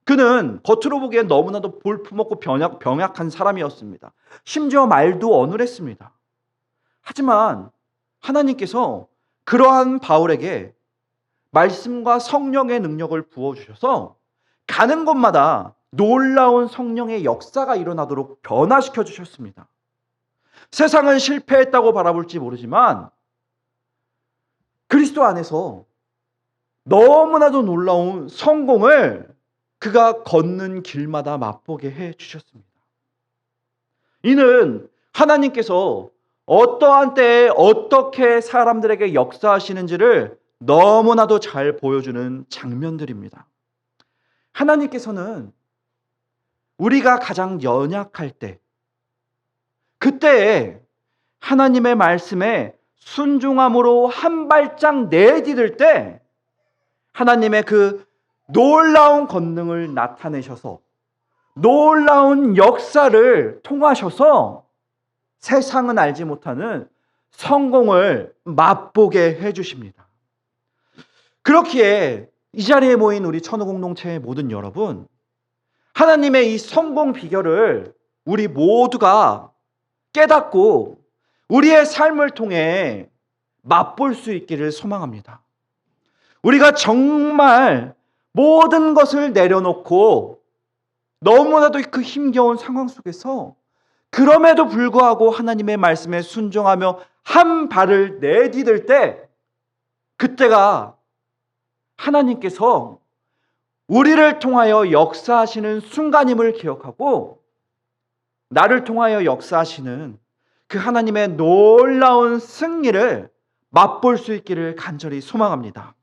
A: 그는 겉으로 보기엔 너무나도 볼품없고 병약한 사람이었습니다. 심지어 말도 어눌했습니다. 하지만 하나님께서 그러한 바울에게 말씀과 성령의 능력을 부어주셔서 가는 곳마다 놀라운 성령의 역사가 일어나도록 변화시켜 주셨습니다. 세상은 실패했다고 바라볼지 모르지만 그리스도 안에서 너무나도 놀라운 성공을 그가 걷는 길마다 맛보게 해 주셨습니다. 이는 하나님께서 어떠한 때에 어떻게 사람들에게 역사하시는지를 너무나도 잘 보여주는 장면들입니다. 하나님께서는 우리가 가장 연약할 때, 그때에 하나님의 말씀에 순종함으로 한 발짝 내디딜 때 하나님의 그 놀라운 권능을 나타내셔서 놀라운 역사를 통하셔서 세상은 알지 못하는 성공을 맛보게 해주십니다. 그렇기에 이 자리에 모인 우리 천호 공동체의 모든 여러분, 하나님의 이 성공 비결을 우리 모두가 깨닫고 우리의 삶을 통해 맛볼 수 있기를 소망합니다. 우리가 정말 모든 것을 내려놓고 너무나도 그 힘겨운 상황 속에서 그럼에도 불구하고 하나님의 말씀에 순종하며 한 발을 내디딜 때, 그때가 하나님께서 우리를 통하여 역사하시는 순간임을 기억하고 나를 통하여 역사하시는 그 하나님의 놀라운 승리를 맛볼 수 있기를 간절히 소망합니다.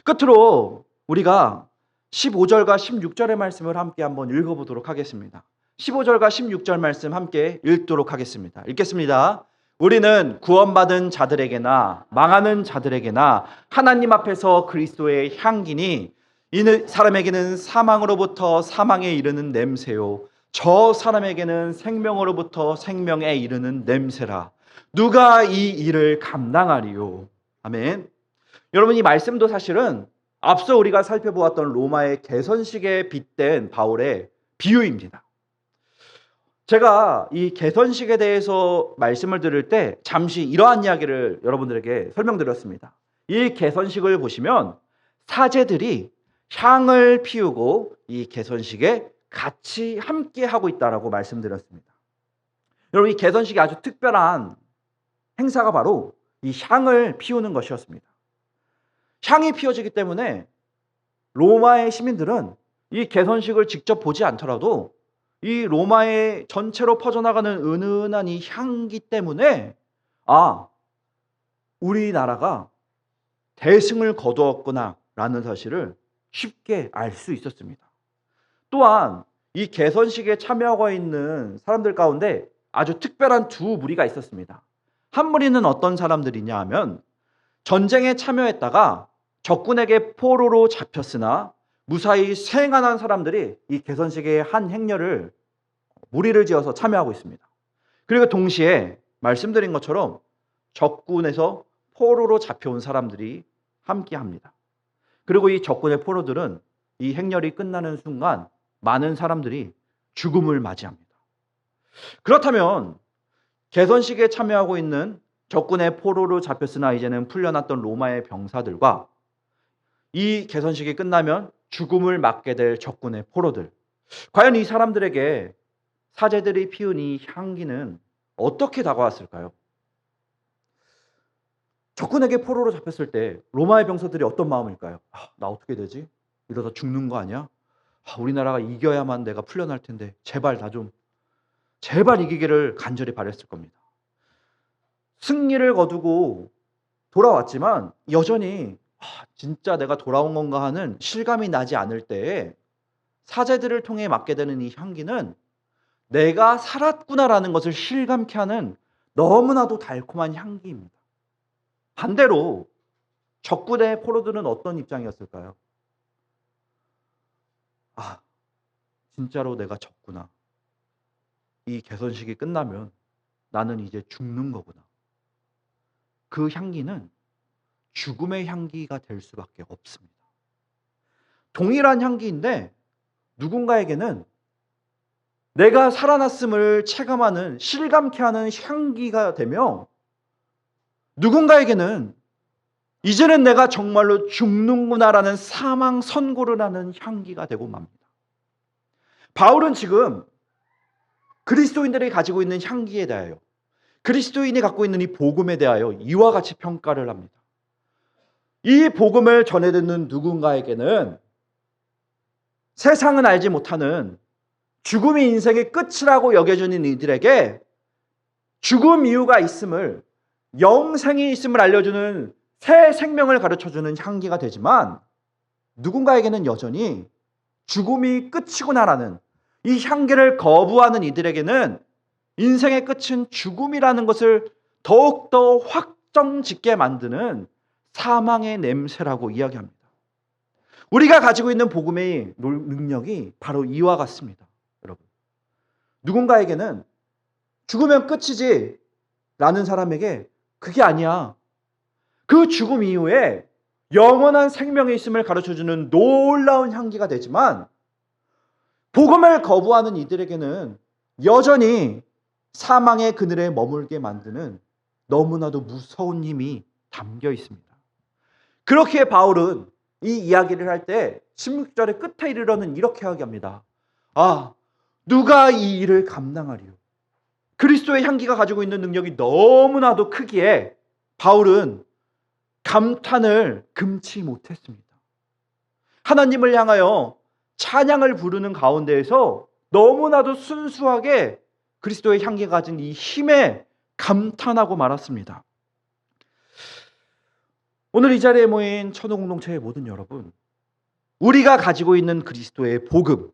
A: 끝으로 우리가 15절과 16절의 말씀을 함께 한번 읽어보도록 하겠습니다. 15절과 16절 말씀 함께 읽도록 하겠습니다. 읽겠습니다. 우리는 구원받은 자들에게나 망하는 자들에게나 하나님 앞에서 그리스도의 향기니 이 사람에게는 사망으로부터 사망에 이르는 냄새요 저 사람에게는 생명으로부터 생명에 이르는 냄새라. 누가 이 일을 감당하리요? 아멘. 여러분, 이 말씀도 사실은 앞서 우리가 살펴보았던 로마의 개선식에 빗댄 바울의 비유입니다. 제가 이 개선식에 대해서 말씀을 들을 때 잠시 이러한 이야기를 여러분들에게 설명드렸습니다. 이 개선식을 보시면 사제들이 향을 피우고 이 개선식에 같이 함께 하고 있다라고 말씀드렸습니다. 여러분, 이 개선식이 아주 특별한 행사가 바로 이 향을 피우는 것이었습니다. 향이 피워지기 때문에 로마의 시민들은 이 개선식을 직접 보지 않더라도 이 로마의 전체로 퍼져나가는 은은한 이 향기 때문에 우리나라가 대승을 거두었구나 라는 사실을 쉽게 알 수 있었습니다. 또한 이 개선식에 참여하고 있는 사람들 가운데 아주 특별한 두 무리가 있었습니다. 한 무리는 어떤 사람들이냐 하면 전쟁에 참여했다가 적군에게 포로로 잡혔으나 무사히 생還한 사람들이 이 개선식의 한 행렬을 무리를 지어서 참여하고 있습니다. 그리고 동시에 말씀드린 것처럼 적군에서 포로로 잡혀온 사람들이 함께합니다. 그리고 이 적군의 포로들은 이 행렬이 끝나는 순간 많은 사람들이 죽음을 맞이합니다. 그렇다면 개선식에 참여하고 있는 적군의 포로로 잡혔으나 이제는 풀려났던 로마의 병사들과 이 개선식이 끝나면 죽음을 맞게 될 적군의 포로들, 과연 이 사람들에게 사제들이 피운 이 향기는 어떻게 다가왔을까요? 적군에게 포로로 잡혔을 때 로마의 병사들이 어떤 마음일까요? 나 어떻게 되지? 이러다 죽는 거 아니야? 우리나라가 이겨야만 내가 풀려날 텐데 제발 제발 이기기를 간절히 바랬을 겁니다. 승리를 거두고 돌아왔지만 여전히 진짜 내가 돌아온 건가 하는 실감이 나지 않을 때에 사제들을 통해 맡게 되는 이 향기는 내가 살았구나라는 것을 실감케 하는 너무나도 달콤한 향기입니다. 반대로 적군의 포로들은 어떤 입장이었을까요? 진짜로 내가 졌구나. 이 개선식이 끝나면 나는 이제 죽는 거구나. 그 향기는 죽음의 향기가 될 수밖에 없습니다. 동일한 향기인데 누군가에게는 내가 살아났음을 체감하는, 실감케 하는 향기가 되며 누군가에게는 이제는 내가 정말로 죽는구나라는 사망 선고를 하는 향기가 되고 맙니다. 바울은 지금 그리스도인들이 가지고 있는 향기에 대하여, 그리스도인이 갖고 있는 이 복음에 대하여 이와 같이 평가를 합니다. 이 복음을 전해 듣는 누군가에게는 세상은 알지 못하는 죽음이 인생의 끝이라고 여겨지는 이들에게 죽음 이유가 있음을, 영생이 있음을 알려주는 새 생명을 가르쳐주는 향기가 되지만 누군가에게는 여전히 죽음이 끝이구나라는 이 향기를 거부하는 이들에게는 인생의 끝은 죽음이라는 것을 더욱더 확정짓게 만드는 사망의 냄새라고 이야기합니다. 우리가 가지고 있는 복음의 능력이 바로 이와 같습니다. 여러분, 누군가에게는 죽으면 끝이지 라는 사람에게 그게 아니야. 그 죽음 이후에 영원한 생명이 있음을 가르쳐주는 놀라운 향기가 되지만 복음을 거부하는 이들에게는 여전히 사망의 그늘에 머물게 만드는 너무나도 무서운 힘이 담겨 있습니다. 그렇기에 바울은 이 이야기를 할 때 16절의 끝에 이르러는 이렇게 이야기합니다. 누가 이 일을 감당하리요? 그리스도의 향기가 가지고 있는 능력이 너무나도 크기에 바울은 감탄을 금치 못했습니다. 하나님을 향하여 찬양을 부르는 가운데에서 너무나도 순수하게 그리스도의 향기가 가진 이 힘에 감탄하고 말았습니다. 오늘 이 자리에 모인 천호 공동체의 모든 여러분, 우리가 가지고 있는 그리스도의 복음,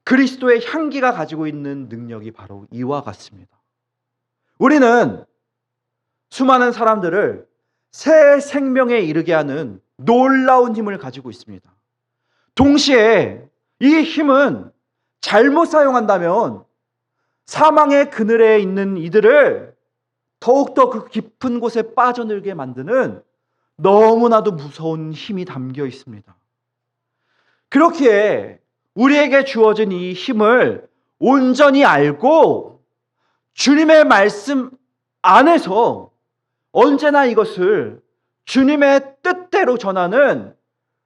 A: 그리스도의 향기가 가지고 있는 능력이 바로 이와 같습니다. 우리는 수많은 사람들을 새 생명에 이르게 하는 놀라운 힘을 가지고 있습니다. 동시에 이 힘은 잘못 사용한다면 사망의 그늘에 있는 이들을 더욱더 그 깊은 곳에 빠져들게 만드는 너무나도 무서운 힘이 담겨 있습니다. 그렇기에 우리에게 주어진 이 힘을 온전히 알고 주님의 말씀 안에서 언제나 이것을 주님의 뜻대로 전하는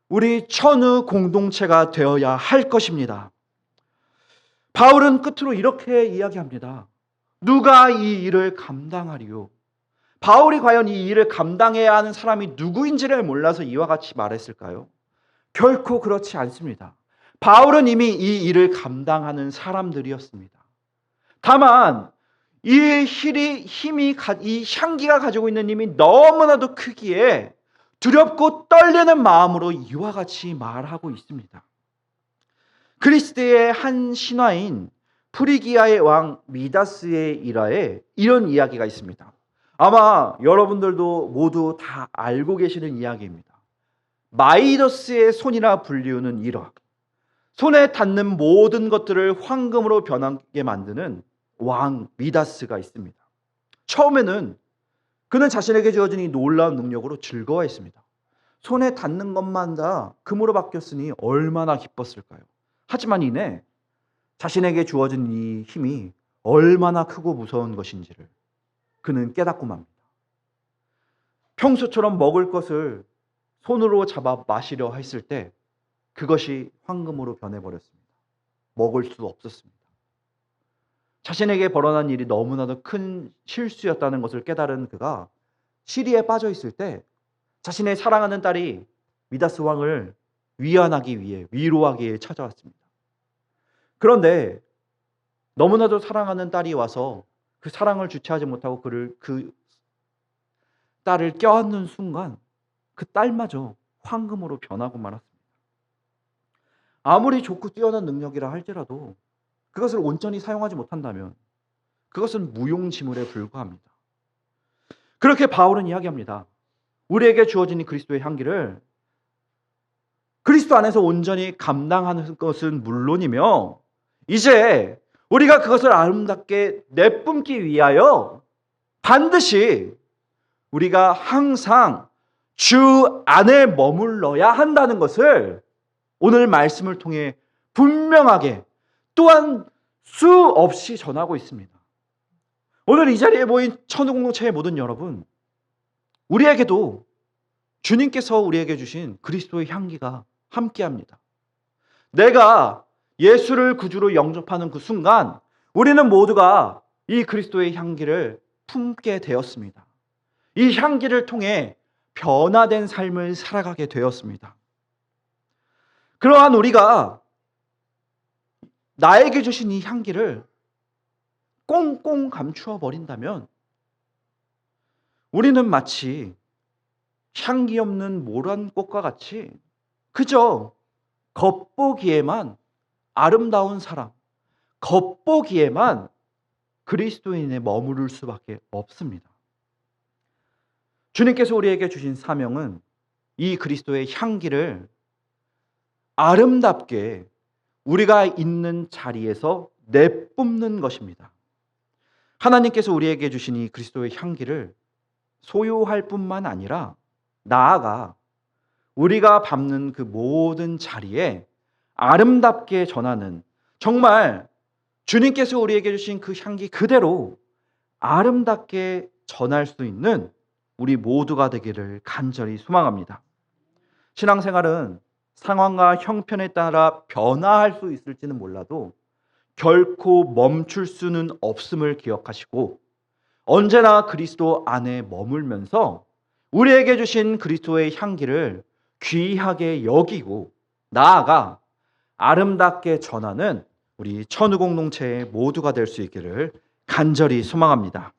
A: 우리 천우 공동체가 되어야 할 것입니다. 바울은 끝으로 이렇게 이야기합니다. 누가 이 일을 감당하리요? 바울이 과연 이 일을 감당해야 하는 사람이 누구인지를 몰라서 이와 같이 말했을까요? 결코 그렇지 않습니다. 바울은 이미 이 일을 감당하는 사람들이었습니다. 다만 이 향기가 가지고 있는 힘이 너무나도 크기에 두렵고 떨리는 마음으로 이와 같이 말하고 있습니다. 그리스의 한 신화인 프리기아의 왕 미다스의 일화에 이런 이야기가 있습니다. 아마 여러분들도 모두 다 알고 계시는 이야기입니다. 마이더스의 손이라 불리우는 일화. 손에 닿는 모든 것들을 황금으로 변하게 만드는 왕 미다스가 있습니다. 처음에는 그는 자신에게 주어진 이 놀라운 능력으로 즐거워했습니다. 손에 닿는 것만 다 금으로 바뀌었으니 얼마나 기뻤을까요? 하지만 이내 자신에게 주어진 이 힘이 얼마나 크고 무서운 것인지를 그는 깨닫고 맙니다. 평소처럼 먹을 것을 손으로 잡아 마시려 했을 때 그것이 황금으로 변해버렸습니다. 먹을 수 없었습니다. 자신에게 벌어난 일이 너무나도 큰 실수였다는 것을 깨달은 그가 시리에 빠져 있을 때 자신의 사랑하는 딸이 미다스 왕을 위안하기 위해 위로하기 위해 찾아왔습니다. 그런데 너무나도 사랑하는 딸이 와서 그 사랑을 주체하지 못하고 그 딸을 껴안는 순간 그 딸마저 황금으로 변하고 말았습니다. 아무리 좋고 뛰어난 능력이라 할지라도 그것을 온전히 사용하지 못한다면 그것은 무용지물에 불과합니다. 그렇게 바울은 이야기합니다. 우리에게 주어진 그리스도의 향기를 그리스도 안에서 온전히 감당하는 것은 물론이며 이제 우리가 그것을 아름답게 내뿜기 위하여 반드시 우리가 항상 주 안에 머물러야 한다는 것을 오늘 말씀을 통해 분명하게 또한 수없이 전하고 있습니다. 오늘 이 자리에 모인 천우공동체의 모든 여러분, 우리에게도 주님께서 우리에게 주신 그리스도의 향기가 함께합니다. 내가 예수를 구주로 영접하는 그 순간 우리는 모두가 이 그리스도의 향기를 품게 되었습니다. 이 향기를 통해 변화된 삶을 살아가게 되었습니다. 그러한 우리가 나에게 주신 이 향기를 꽁꽁 감추어 버린다면 우리는 마치 향기 없는 모란 꽃과 같이 그저 겉보기에만 아름다운 사람, 겉보기에만 그리스도인에 머무를 수밖에 없습니다. 주님께서 우리에게 주신 사명은 이 그리스도의 향기를 아름답게 우리가 있는 자리에서 내뿜는 것입니다. 하나님께서 우리에게 주신 이 그리스도의 향기를 소유할 뿐만 아니라 나아가 우리가 밟는 그 모든 자리에 아름답게 전하는, 정말 주님께서 우리에게 주신 그 향기 그대로 아름답게 전할 수 있는 우리 모두가 되기를 간절히 소망합니다. 신앙생활은 상황과 형편에 따라 변화할 수 있을지는 몰라도 결코 멈출 수는 없음을 기억하시고 언제나 그리스도 안에 머물면서 우리에게 주신 그리스도의 향기를 귀하게 여기고 나아가 아름답게 전하는 우리 천우공동체의 모두가 될 수 있기를 간절히 소망합니다.